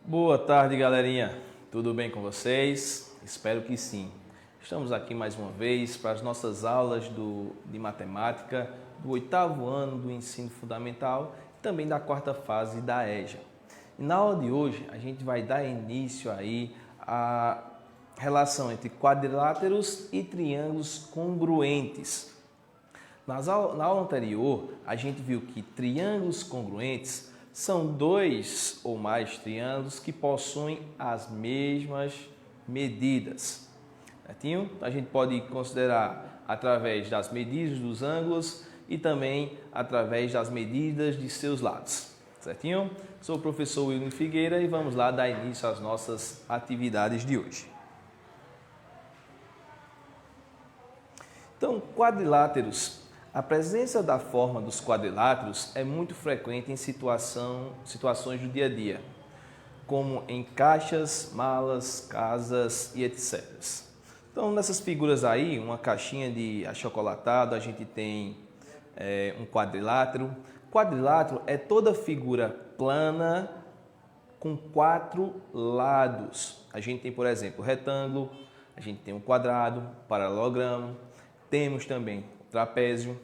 Boa tarde, galerinha. Tudo bem com vocês? Espero que sim. Estamos aqui mais uma vez para as nossas aulas de matemática do 8º ano do ensino fundamental e também da 4ª fase da EJA. E na aula de hoje a gente vai dar início aí à relação entre quadriláteros e triângulos congruentes. Na aula anterior, a gente viu que triângulos congruentes são dois ou mais triângulos que possuem as mesmas medidas. Certinho? A gente pode considerar através das medidas dos ângulos e também através das medidas de seus lados. Certinho? Sou o professor William Figueira e vamos lá dar início às nossas atividades de hoje. Então, quadriláteros. A presença da forma dos quadriláteros é muito frequente em situações do dia a dia, como em caixas, malas, casas e etc. Então, nessas figuras aí, uma caixinha de achocolatado, a gente tem um quadrilátero. Quadrilátero é toda figura plana com 4 lados. A gente tem, por exemplo, retângulo, a gente tem um quadrado, paralelogramo, temos também trapézio,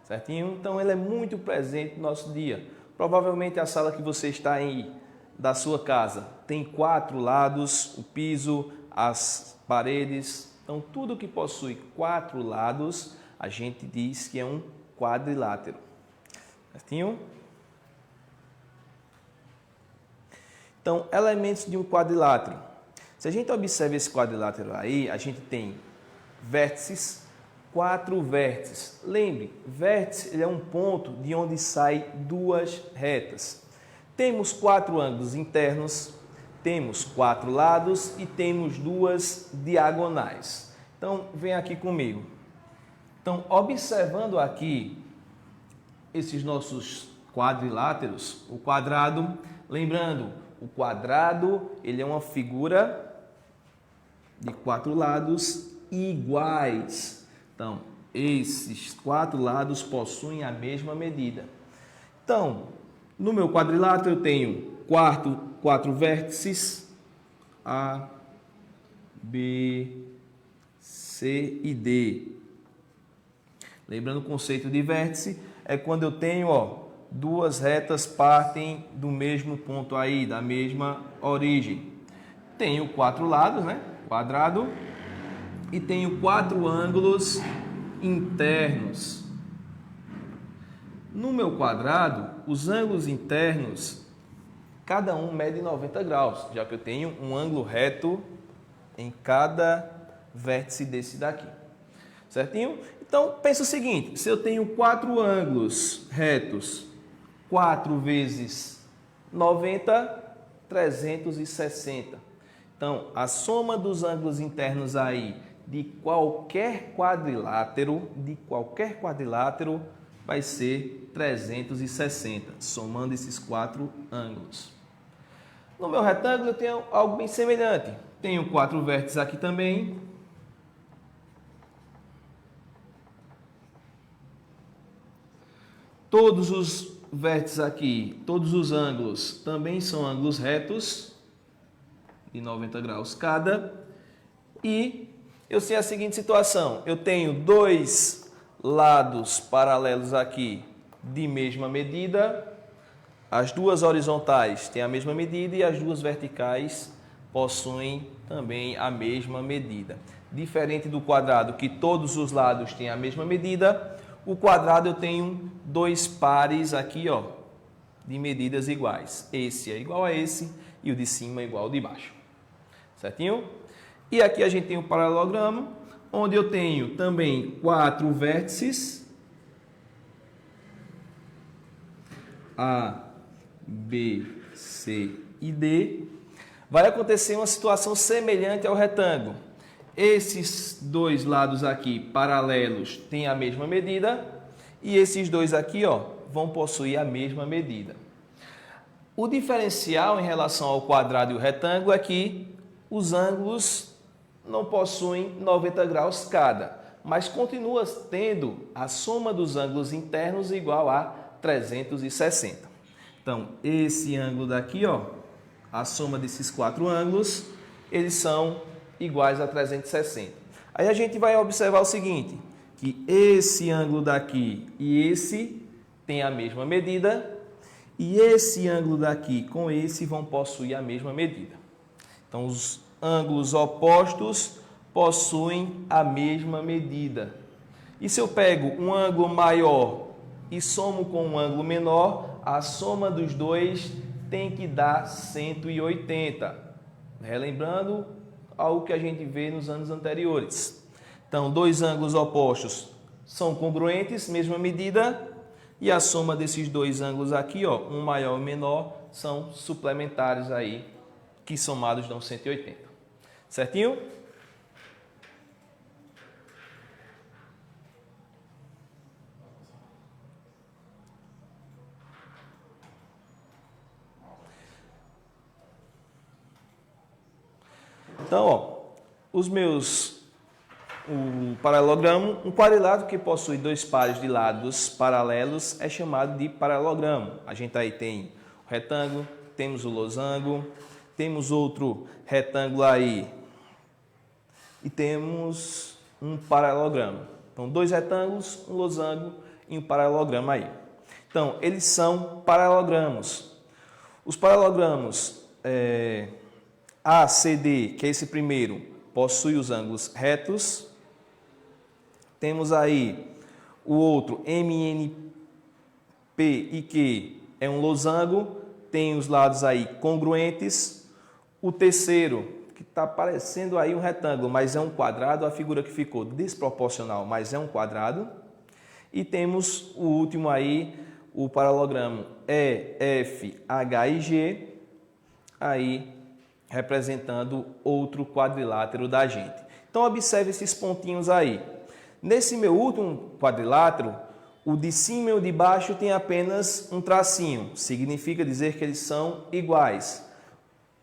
certinho? Então, ele é muito presente no nosso dia. Provavelmente a sala que você está aí, da sua casa, tem 4 lados, o piso, as paredes. Então, tudo que possui 4 lados, a gente diz que é um quadrilátero, certinho? Então, elementos de um quadrilátero. Se a gente observa esse quadrilátero aí, a gente tem vértices, 4 vértices. Lembre, vértice ele é um ponto de onde saem 2 retas. Temos 4 ângulos internos, temos 4 lados e temos 2 diagonais. Então, vem aqui comigo. Então, observando aqui esses nossos quadriláteros, o quadrado, lembrando, o quadrado ele é uma figura de 4 lados iguais. Então, esses 4 lados possuem a mesma medida. Então, no meu quadrilátero eu tenho 4 vértices, A, B, C e D. Lembrando o conceito de vértice, é quando eu tenho, 2 retas partem do mesmo ponto aí, da mesma origem. Tenho 4 lados, né? Quadrado. E tenho 4 ângulos internos. No meu quadrado, os ângulos internos, cada um mede 90 graus, já que eu tenho um ângulo reto em cada vértice desse daqui. Certinho? Então, pensa o seguinte, se eu tenho 4 ângulos retos, 4 vezes 90, 360. Então, a soma dos ângulos internos aí de qualquer quadrilátero vai ser 360, somando esses 4 ângulos. No meu retângulo eu tenho algo bem semelhante. Tenho 4 vértices aqui também. Todos os vértices aqui, todos os ângulos também são ângulos retos de 90 graus cada. E eu sei a seguinte situação, eu tenho 2 lados paralelos aqui de mesma medida, as 2 horizontais têm a mesma medida e as 2 verticais possuem também a mesma medida. Diferente do quadrado, que todos os lados têm a mesma medida, o quadrado eu tenho 2 pares aqui, de medidas iguais. Esse é igual a esse e o de cima é igual ao de baixo. Certinho? E aqui a gente tem o paralelogramo, onde eu tenho também 4 vértices, A, B, C e D. Vai acontecer uma situação semelhante ao retângulo. Esses 2 lados aqui paralelos têm a mesma medida e esses 2 aqui, vão possuir a mesma medida. O diferencial em relação ao quadrado e o retângulo é que os ângulos não possuem 90 graus cada, mas continua tendo a soma dos ângulos internos igual a 360. Então, esse ângulo daqui, a soma desses 4 ângulos, eles são iguais a 360. Aí a gente vai observar o seguinte, que esse ângulo daqui e esse tem a mesma medida, e esse ângulo daqui com esse vão possuir a mesma medida. Então, os ângulos opostos possuem a mesma medida. E se eu pego um ângulo maior e somo com um ângulo menor, a soma dos dois tem que dar 180. Relembrando algo que a gente vê nos anos anteriores. Então, dois ângulos opostos são congruentes, mesma medida, e a soma desses dois ângulos aqui, ó, um maior e menor, são suplementares aí, que somados dão 180. Certinho? Então, ó, o paralelogramo, um quadrilátero que possui dois pares de lados paralelos é chamado de paralelogramo. A gente aí tem o retângulo, temos o losango, temos outro retângulo aí e temos um paralelogramo. Então, dois retângulos, um losango e um paralelogramo aí. Então, eles são paralelogramos. Os paralelogramos ACD, que é esse primeiro, possui os ângulos retos. Temos aí o outro MNP e Q, é um losango, tem os lados aí congruentes. O terceiro, que está parecendo aí um retângulo, mas é um quadrado, a figura que ficou desproporcional, mas é um quadrado. E temos o último aí, o paralelogramo EFHIG, aí representando outro quadrilátero da gente. Então, observe esses pontinhos aí. Nesse meu último quadrilátero, o de cima e o de baixo tem apenas um tracinho. Significa dizer que eles são iguais.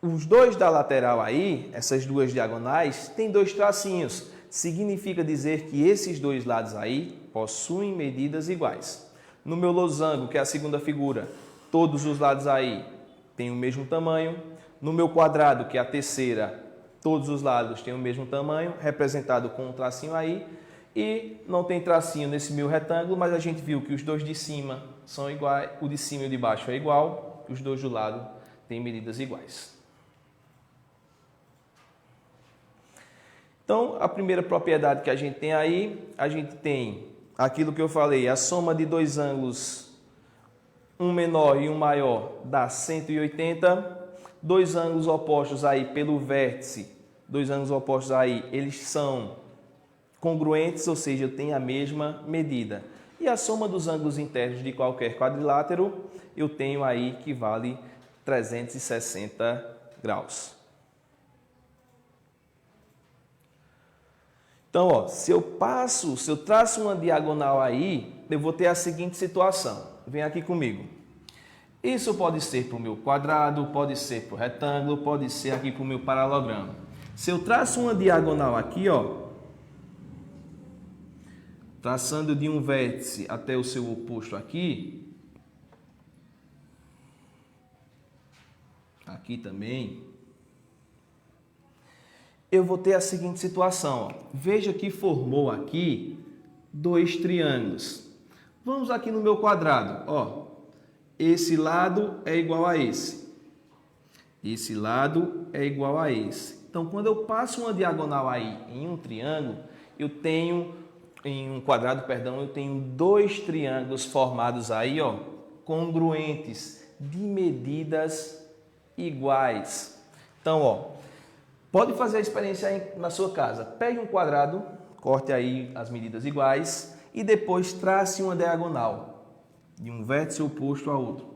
Os dois da lateral aí, essas duas diagonais, têm dois tracinhos. Significa dizer que esses dois lados aí possuem medidas iguais. No meu losango, que é a segunda figura, todos os lados aí têm o mesmo tamanho. No meu quadrado, que é a terceira, todos os lados têm o mesmo tamanho, representado com um tracinho aí. E não tem tracinho nesse meu retângulo, mas a gente viu que os dois de cima são iguais, o de cima e o de baixo é igual, os dois do lado têm medidas iguais. Então, a primeira propriedade que a gente tem aí, a gente tem aquilo que eu falei, a soma de dois ângulos, um menor e um maior, dá 180. Dois ângulos opostos aí pelo vértice, dois ângulos opostos aí, eles são congruentes, ou seja, eu tenho a mesma medida. E a soma dos ângulos internos de qualquer quadrilátero, eu tenho aí que vale 360 graus. Então, ó, se eu traço uma diagonal aí, eu vou ter a seguinte situação. Vem aqui comigo. Isso pode ser para o meu quadrado, pode ser para o retângulo, pode ser aqui para o meu paralelogramo. Se eu traço uma diagonal aqui, ó, traçando de um vértice até o seu oposto aqui também, eu vou ter a seguinte situação. Ó. Veja que formou aqui dois triângulos. Vamos aqui no meu quadrado, ó. Esse lado é igual a esse. Esse lado é igual a esse. Então, quando eu passo uma diagonal aí em um triângulo, eu tenho, em um quadrado, perdão, eu tenho dois triângulos formados aí, ó, congruentes, de medidas iguais. Então, ó, pode fazer a experiência aí na sua casa. Pegue um quadrado, corte aí as medidas iguais e depois trace uma diagonal de um vértice oposto a outro.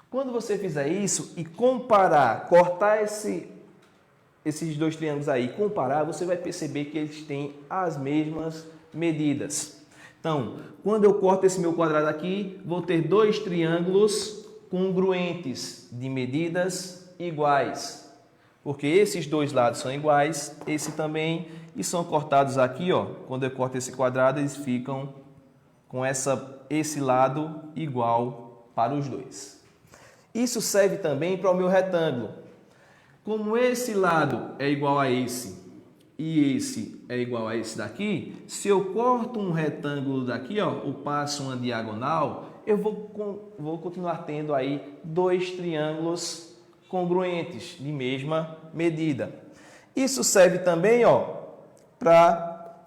Quando você fizer isso e comparar, cortar esses dois triângulos aí, comparar, você vai perceber que eles têm as mesmas medidas. Então, quando eu corto esse meu quadrado aqui, vou ter dois triângulos congruentes de medidas iguais. Porque esses dois lados são iguais, esse também, e são cortados aqui, ó. Quando eu corto esse quadrado, eles ficam com esse lado igual para os dois. Isso serve também para o meu retângulo. Como esse lado é igual a esse e esse é igual a esse daqui, se eu corto um retângulo daqui, ó, ou passo uma diagonal, eu vou continuar tendo aí dois triângulos congruentes de mesma medida. Isso serve também, ó, para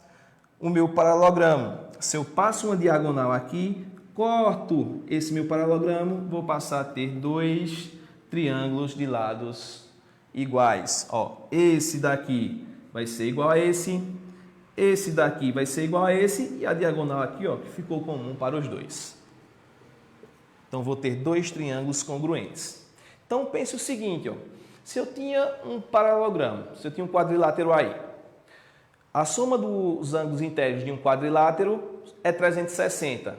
o meu paralelogramo. Se eu passo uma diagonal aqui, corto esse meu paralelogramo, vou passar a ter dois triângulos de lados iguais. Ó, esse daqui vai ser igual a esse daqui vai ser igual a esse e a diagonal aqui, ó, que ficou comum para os dois. Então, vou ter dois triângulos congruentes. Então, pense o seguinte, ó, se eu tinha um paralelogramo, se eu tinha um quadrilátero aí, a soma dos ângulos inteiros de um quadrilátero é 360.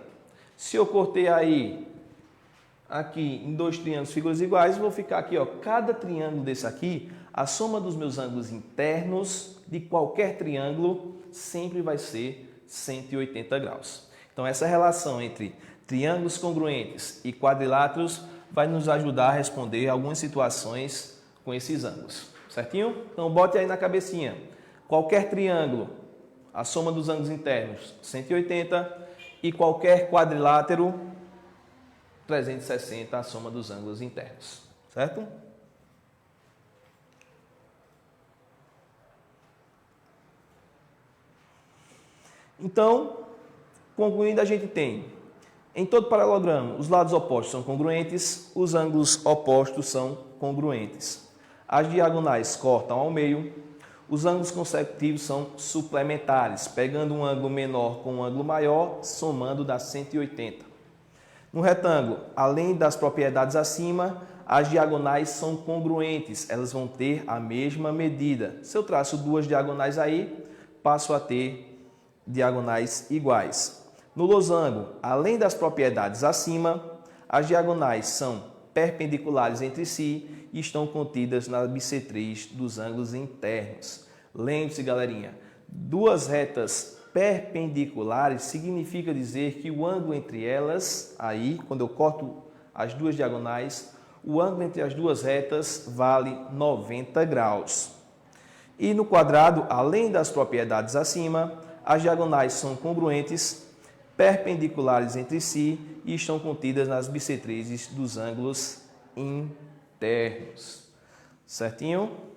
Se eu cortei aí, aqui em dois triângulos figuras iguais, vou ficar aqui, ó, cada triângulo desse aqui, a soma dos meus ângulos internos de qualquer triângulo sempre vai ser 180 graus. Então, essa relação entre triângulos congruentes e quadriláteros vai nos ajudar a responder algumas situações com esses ângulos, certinho? Então, bote aí na cabecinha. Qualquer triângulo, a soma dos ângulos internos, 180, e qualquer quadrilátero, 360, a soma dos ângulos internos, certo? Então, concluindo, a gente tem, em todo paralelogramo, os lados opostos são congruentes, os ângulos opostos são congruentes. As diagonais cortam ao meio, os ângulos consecutivos são suplementares, pegando um ângulo menor com um ângulo maior, somando dá 180. No retângulo, além das propriedades acima, as diagonais são congruentes, elas vão ter a mesma medida. Se eu traço duas diagonais aí, passo a ter diagonais iguais. No losango, além das propriedades acima, as diagonais são perpendiculares entre si e estão contidas na bissetriz dos ângulos internos. Lembre-se, galerinha, duas retas perpendiculares significa dizer que o ângulo entre elas, aí, quando eu corto as duas diagonais, o ângulo entre as duas retas vale 90 graus. E no quadrado, além das propriedades acima, as diagonais são congruentes, perpendiculares entre si e estão contidas nas bissetrizes dos ângulos internos. Certinho?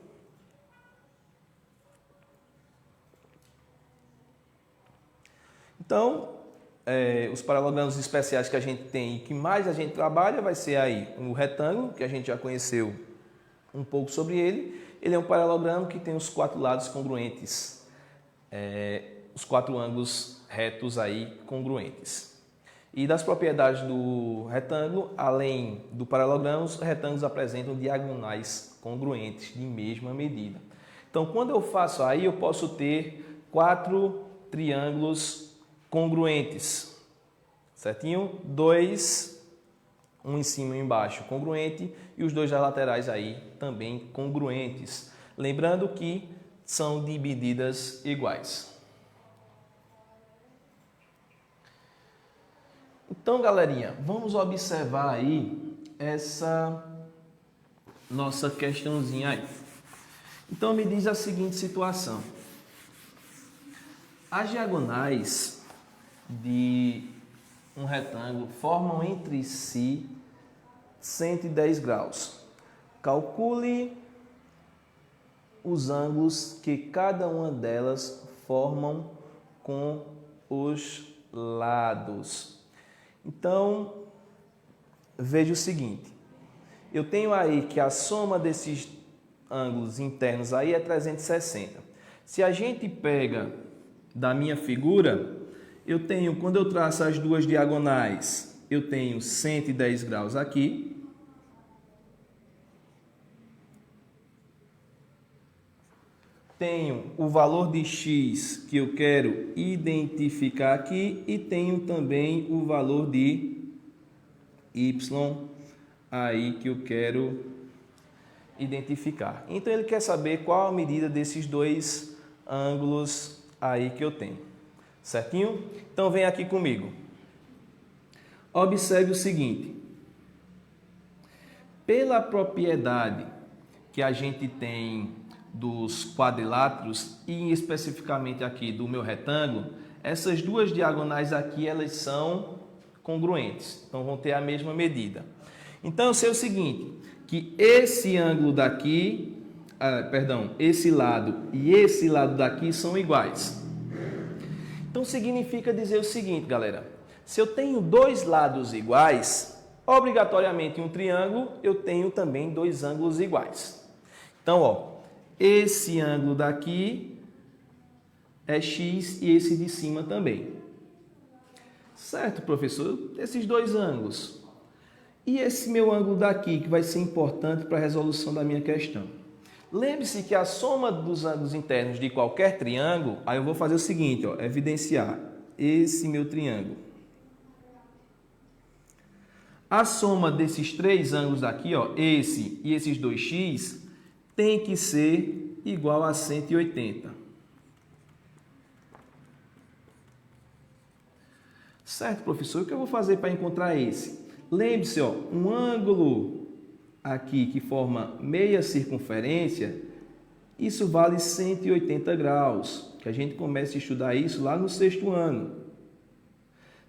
Então, os paralelogramos especiais que a gente tem e que mais a gente trabalha vai ser aí o retângulo, que a gente já conheceu um pouco sobre ele. Ele é um paralelogramo que tem os quatro lados congruentes, os quatro ângulos retos aí congruentes. E das propriedades do retângulo, além do paralelogramo, os retângulos apresentam diagonais congruentes de mesma medida. Então, quando eu faço aí, eu posso ter quatro triângulos congruentes, certinho? Dois, um em cima e um embaixo congruente, e os dois das laterais aí também congruentes. Lembrando que são de medidas iguais. Então, galerinha, vamos observar aí essa nossa questãozinha aí. Então, me diz a seguinte situação. As diagonais de um retângulo formam entre si 110 graus. Calcule os ângulos que cada uma delas formam com os lados. Então, veja o seguinte, eu tenho aí que a soma desses ângulos internos aí é 360. Se a gente pega da minha figura, eu tenho, quando eu traço as duas diagonais, eu tenho 110 graus aqui. Tenho o valor de x que eu quero identificar aqui e tenho também o valor de y aí que eu quero identificar. Então, ele quer saber qual a medida desses dois ângulos aí que eu tenho. Certinho? Então, vem aqui comigo. Observe o seguinte. Pela propriedade que a gente tem dos quadriláteros e especificamente aqui do meu retângulo, essas duas diagonais aqui, elas são congruentes, então vão ter a mesma medida. Então eu sei o seguinte, que esse ângulo daqui, esse lado e esse lado daqui são iguais. Então significa dizer o seguinte, galera, se eu tenho dois lados iguais, obrigatoriamente em um triângulo eu tenho também dois ângulos iguais. Então, ó, esse ângulo daqui é x e esse de cima também. Certo, professor? Esses dois ângulos. E esse meu ângulo daqui, que vai ser importante para a resolução da minha questão. Lembre-se que a soma dos ângulos internos de qualquer triângulo, aí eu vou fazer o seguinte, ó, evidenciar esse meu triângulo. A soma desses três ângulos daqui, ó, esse e esses 2x, tem que ser igual a 180. Certo, professor? O que eu vou fazer para encontrar esse? Lembre-se, ó, um ângulo aqui que forma meia circunferência, isso vale 180 graus, que a gente começa a estudar isso lá no 6º ano.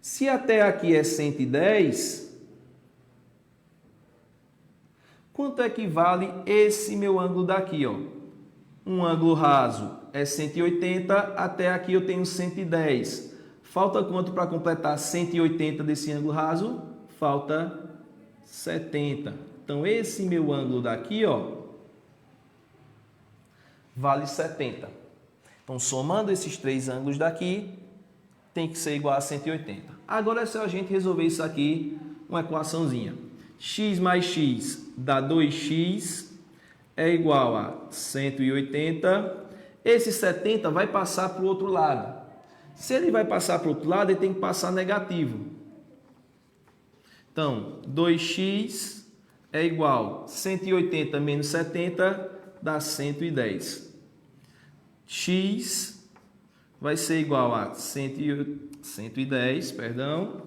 Se até aqui é 110, quanto é que vale esse meu ângulo daqui, ó? Um ângulo raso é 180, até aqui eu tenho 110. Falta quanto para completar 180 desse ângulo raso? Falta 70. Então, esse meu ângulo daqui, ó, vale 70. Então, somando esses três ângulos daqui, tem que ser igual a 180. Agora é só a gente resolver isso aqui, uma equaçãozinha. X mais x dá 2x, é igual a 180. Esse 70 vai passar para o outro lado. Se ele vai passar para o outro lado, ele tem que passar negativo. Então, 2x é igual a 180 menos 70, dá 110. X vai ser igual a 110, perdão.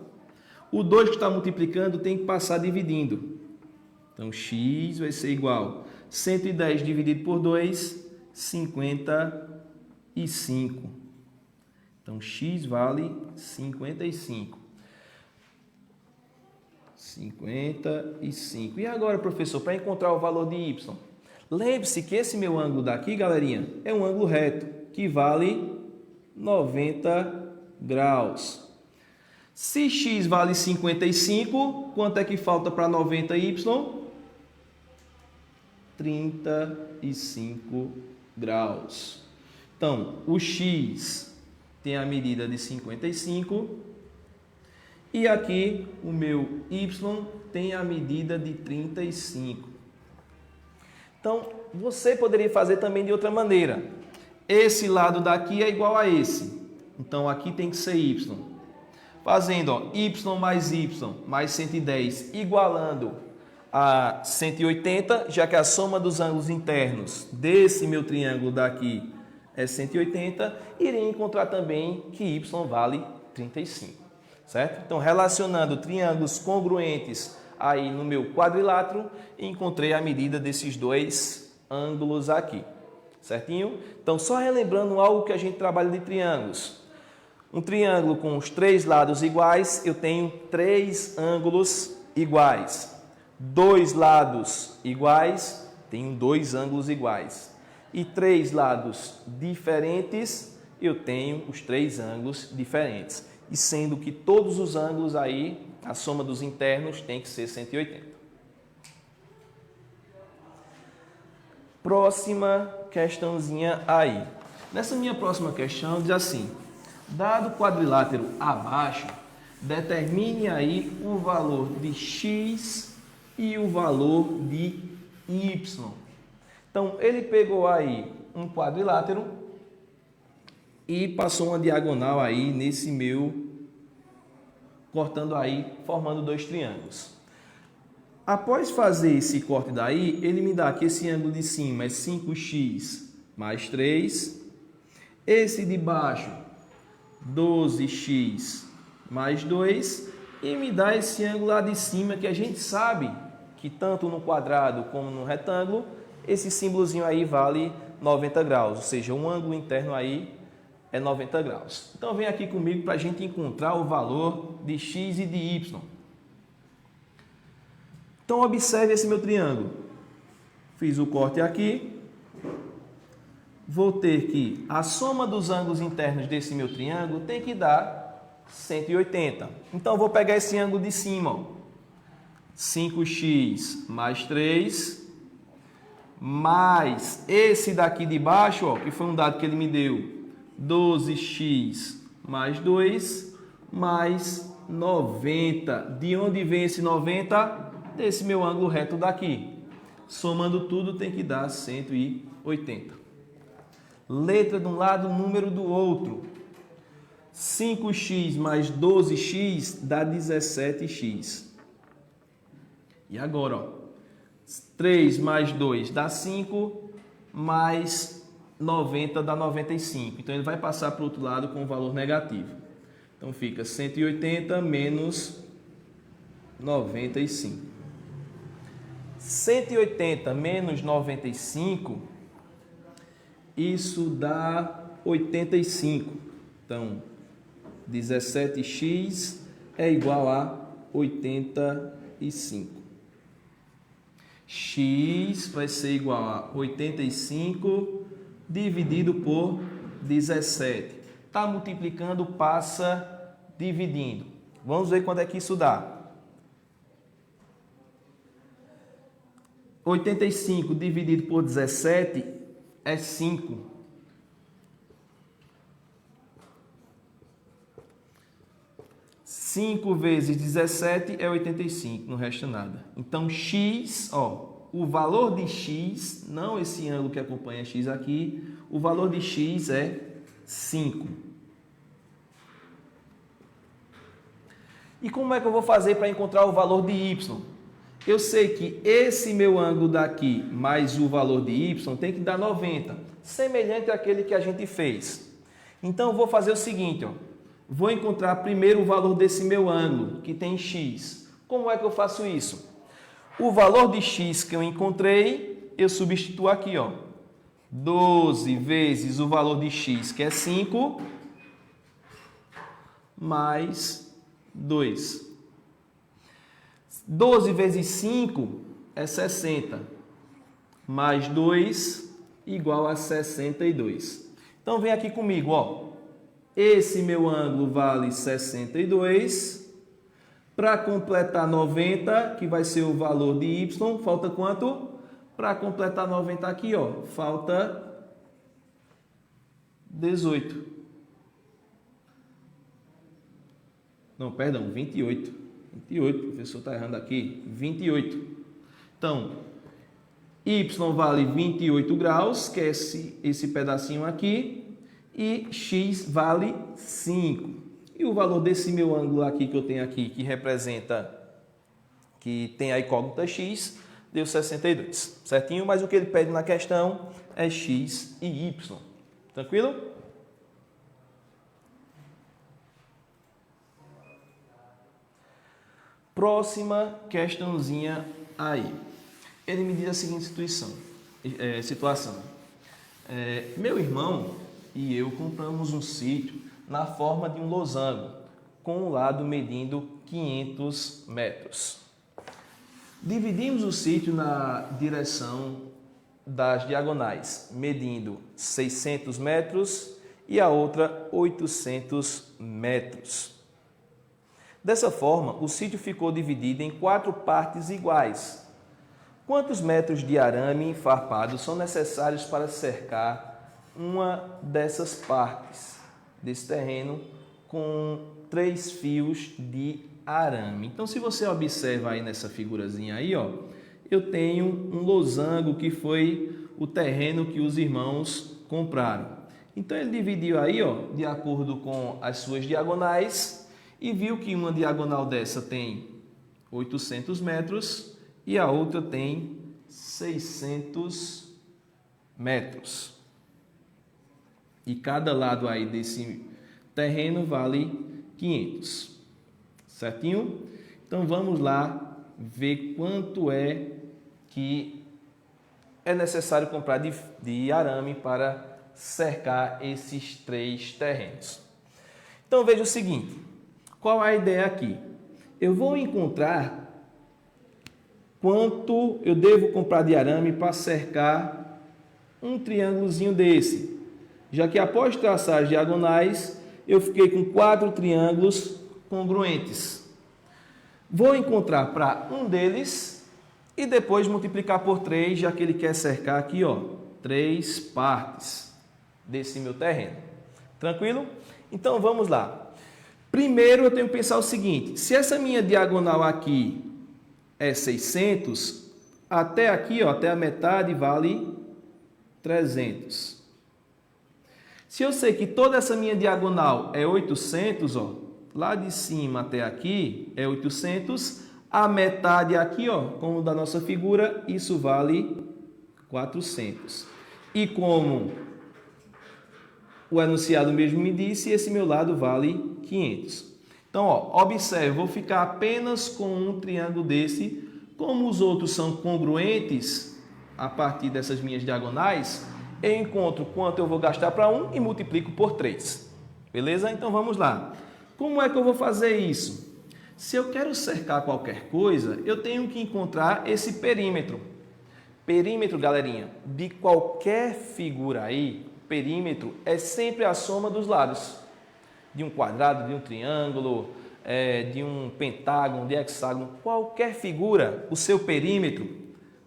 O 2 que está multiplicando tem que passar dividindo. Então, x vai ser igual a 110 dividido por 2, 55. Então, x vale 55. 55. E agora, professor, para encontrar o valor de y? Lembre-se que esse meu ângulo daqui, galerinha, é um ângulo reto, que vale 90 graus. Se x vale 55, quanto é que falta para 90y? 35 graus. Então, o x tem a medida de 55 e aqui o meu y tem a medida de 35. Então, você poderia fazer também de outra maneira. Esse lado daqui é igual a esse. Então, aqui tem que ser y. Fazendo, ó, y mais 110 igualando a 180, já que a soma dos ângulos internos desse meu triângulo daqui é 180, irei encontrar também que y vale 35, certo? Então, relacionando triângulos congruentes aí no meu quadrilátero, encontrei a medida desses dois ângulos aqui, certinho? Então, só relembrando algo que a gente trabalha de triângulos. Um triângulo com os três lados iguais, eu tenho três ângulos iguais. Dois lados iguais, tenho dois ângulos iguais. E três lados diferentes, eu tenho os três ângulos diferentes. E sendo que todos os ângulos aí, a soma dos internos tem que ser 180. Próxima questãozinha aí. Nessa minha próxima questão diz assim: dado o quadrilátero abaixo, determine aí o valor de x e o valor de y. Então, ele pegou aí um quadrilátero e passou uma diagonal aí nesse meu, cortando aí, formando dois triângulos. Após fazer esse corte daí, ele me dá que esse ângulo de cima é 5x mais 3, esse de baixo 12x mais 2 e me dá esse ângulo lá de cima que a gente sabe que tanto no quadrado como no retângulo esse símbolozinho aí vale 90 graus, ou seja, um ângulo interno aí é 90 graus. Então, vem aqui comigo para a gente encontrar o valor de x e de y. Então, observe esse meu triângulo. Fiz o corte aqui. Vou ter que a soma dos ângulos internos desse meu triângulo tem que dar 180. Então, eu vou pegar esse ângulo de cima, ó. 5x mais 3, mais esse daqui de baixo, ó, que foi um dado que ele me deu, 12x mais 2, mais 90. De onde vem esse 90? Desse meu ângulo reto daqui. Somando tudo tem que dar 180. Letra de um lado, número do outro. 5x mais 12x dá 17x. E agora, ó, 3 mais 2 dá 5, mais 90 dá 95. Então, ele vai passar para o outro lado com o valor negativo. Então, fica 180 menos 95. 180 menos 95, isso dá 85. Então, 17x é igual a 85. X vai ser igual a 85 dividido por 17. Está multiplicando, passa dividindo. Vamos ver quanto é que isso dá. 85 dividido por 17 é 5. 5 vezes 17 é 85, não resta nada. Então, x, ó, o valor de x, não esse ângulo que acompanha x aqui, o valor de x é 5. E como é que eu vou fazer para encontrar o valor de y? Eu sei que esse meu ângulo daqui mais o valor de y tem que dar 90, semelhante àquele que a gente fez. Então, eu vou fazer o seguinte, ó. Vou encontrar primeiro o valor desse meu ângulo, que tem x. Como é que eu faço isso? O valor de x que eu encontrei, eu substituo aqui, ó. 12 vezes o valor de x, que é 5, mais 2. 12 vezes 5 é 60, mais 2 igual a 62. Então, vem aqui comigo, ó. Esse meu ângulo vale 62. Para completar 90, que vai ser o valor de y, falta quanto? Para completar 90 aqui, ó, falta 18. Não, perdão, 28. 28, o professor está errando aqui. 28. Então, y vale 28 graus, que é esse pedacinho aqui. E x vale 5. E o valor desse meu ângulo aqui que eu tenho aqui, que representa, que tem a incógnita x, deu 62. Certinho? Mas o que ele pede na questão é x e y. Tranquilo? Próxima questãozinha aí. Ele me diz a seguinte situação. Meu irmão e eu compramos um sítio na forma de um losango, com um lado medindo 500 metros. Dividimos o sítio na direção das diagonais, medindo 600 metros e a outra 800 metros. Dessa forma, o sítio ficou dividido em 4 partes iguais. Quantos metros de arame farpado são necessários para cercar uma dessas partes desse terreno com 3 fios de arame? Então, se você observa aí nessa figurazinha aí, ó, eu tenho um losango que foi o terreno que os irmãos compraram. Então, ele dividiu aí, ó, de acordo com as suas diagonais e viu que uma diagonal dessa tem 800 metros e a outra tem 600 metros. E cada lado aí desse terreno vale 500. Certinho? Então, vamos lá ver quanto é que é necessário comprar de arame para cercar esses 3 terrenos. Então veja o seguinte, qual é a ideia aqui? Eu vou encontrar quanto eu devo comprar de arame para cercar um triângulozinho desse, já que após traçar as diagonais, eu fiquei com 4 triângulos congruentes. Vou encontrar para um deles e depois multiplicar por 3, já que ele quer cercar aqui, ó, 3 partes desse meu terreno. Tranquilo? Então vamos lá. Primeiro eu tenho que pensar o seguinte, se essa minha diagonal aqui é 600, até aqui, ó, até a metade vale 300. Se eu sei que toda essa minha diagonal é 800, ó, lá de cima até aqui é 800, a metade aqui, ó, como da nossa figura, isso vale 400. E como o enunciado mesmo me disse, esse meu lado vale 500. Então, ó, observe, vou ficar apenas com um triângulo desse. Como os outros são congruentes a partir dessas minhas diagonais, eu encontro quanto eu vou gastar para um e multiplico por 3. Beleza? Então, vamos lá. Como é que eu vou fazer isso? Se eu quero cercar qualquer coisa, eu tenho que encontrar esse perímetro. Perímetro, galerinha, de qualquer figura aí, perímetro é sempre a soma dos lados. De um quadrado, de um triângulo, de um pentágono, de hexágono, qualquer figura, o seu perímetro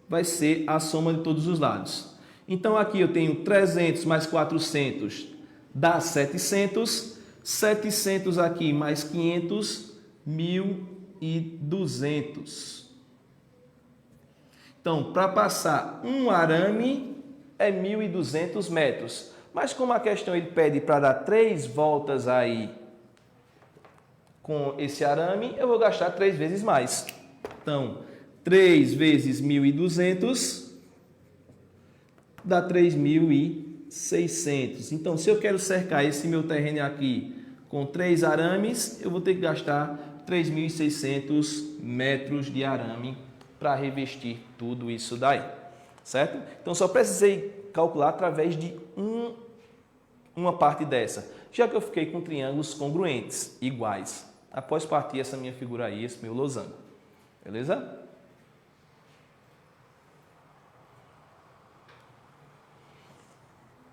vai ser a soma de todos os lados. Então, aqui eu tenho 300 mais 400 dá 700, 700 aqui mais 500, 1.200. Então, para passar um arame é 1.200 metros. Mas como a questão ele pede para dar 3 voltas aí com esse arame, eu vou gastar 3 vezes mais. Então, 3 vezes 1.200 dá 3.600. Então, se eu quero cercar esse meu terreno aqui com 3 arames, eu vou ter que gastar 3.600 metros de arame para revestir tudo isso daí, certo? Então, só precisei calcular através de uma parte dessa, já que eu fiquei com triângulos congruentes, iguais, após partir essa minha figura aí, esse meu losango. Beleza?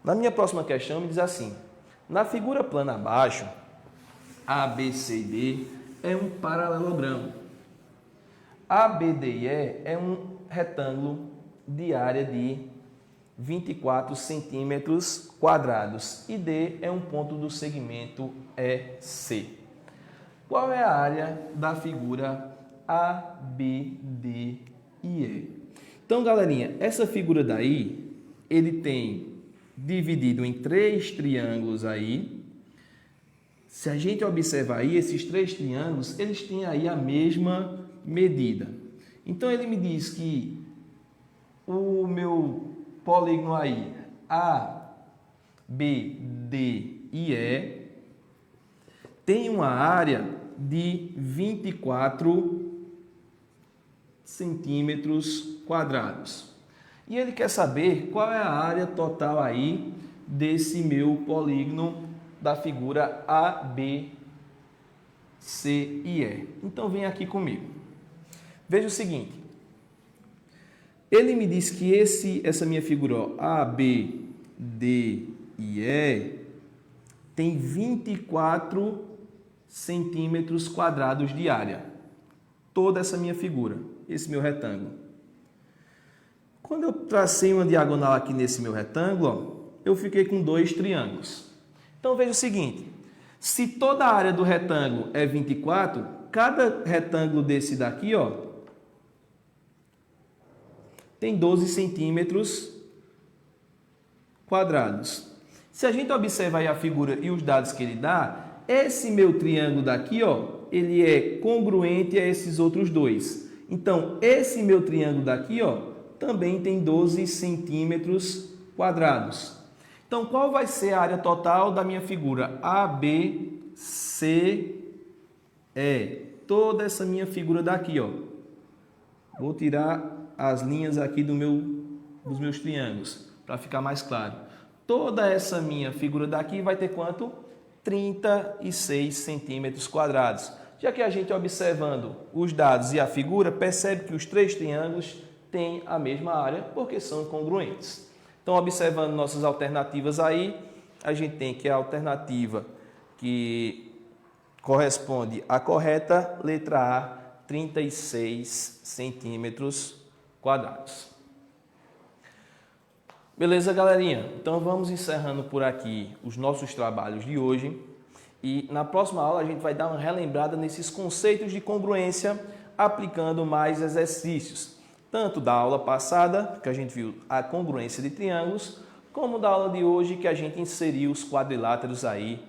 Na minha próxima questão, me diz assim, na figura plana abaixo, A, B, C e D é um paralelogramo. A, B, D e E é um retângulo de área de 24 centímetros quadrados e D é um ponto do segmento EC. Qual é a área da figura A, B, D e E? Então, galerinha, essa figura daí, ele tem dividido em 3 triângulos aí. Se a gente observar aí, esses 3 triângulos, eles têm aí a mesma medida. Então, ele me diz que o meu polígono aí, A, B, D e E, tem uma área de 24 centímetros quadrados. E ele quer saber qual é a área total aí desse meu polígono da figura A, B, C e E. Então, vem aqui comigo. Veja o seguinte. Ele me diz que essa minha figura, ó, A, B, D e E, tem 24 centímetros quadrados de área. Toda essa minha figura, esse meu retângulo. Quando eu tracei uma diagonal aqui nesse meu retângulo, ó, eu fiquei com 2 triângulos. Então, veja o seguinte, se toda a área do retângulo é 24, cada retângulo desse daqui, ó, tem 12 centímetros quadrados. Se a gente observar aí a figura e os dados que ele dá, esse meu triângulo daqui, ó, ele é congruente a esses outros dois. Então, esse meu triângulo daqui, ó, também tem 12 centímetros quadrados. Então, qual vai ser a área total da minha figura? A, B, C, E. Toda essa minha figura daqui, ó. Vou tirar as linhas aqui do meu dos meus triângulos, para ficar mais claro. Toda essa minha figura daqui vai ter quanto? 36 centímetros quadrados. Já que a gente, observando os dados e a figura, percebe que os três triângulos têm a mesma área, porque são congruentes. Então, observando nossas alternativas aí, a gente tem que a alternativa que corresponde à correta, letra A, 36 centímetros quadrados. Beleza, galerinha? Então vamos encerrando por aqui os nossos trabalhos de hoje e na próxima aula a gente vai dar uma relembrada nesses conceitos de congruência aplicando mais exercícios, tanto da aula passada, que a gente viu a congruência de triângulos, como da aula de hoje que a gente inseriu os quadriláteros aí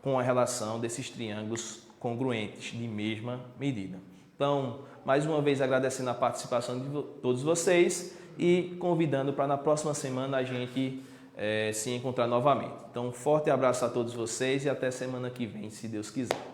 com a relação desses triângulos congruentes de mesma medida. Então, mais uma vez agradecendo a participação de todos vocês e convidando para na próxima semana a gente se encontrar novamente. Então, um forte abraço a todos vocês e até semana que vem, se Deus quiser.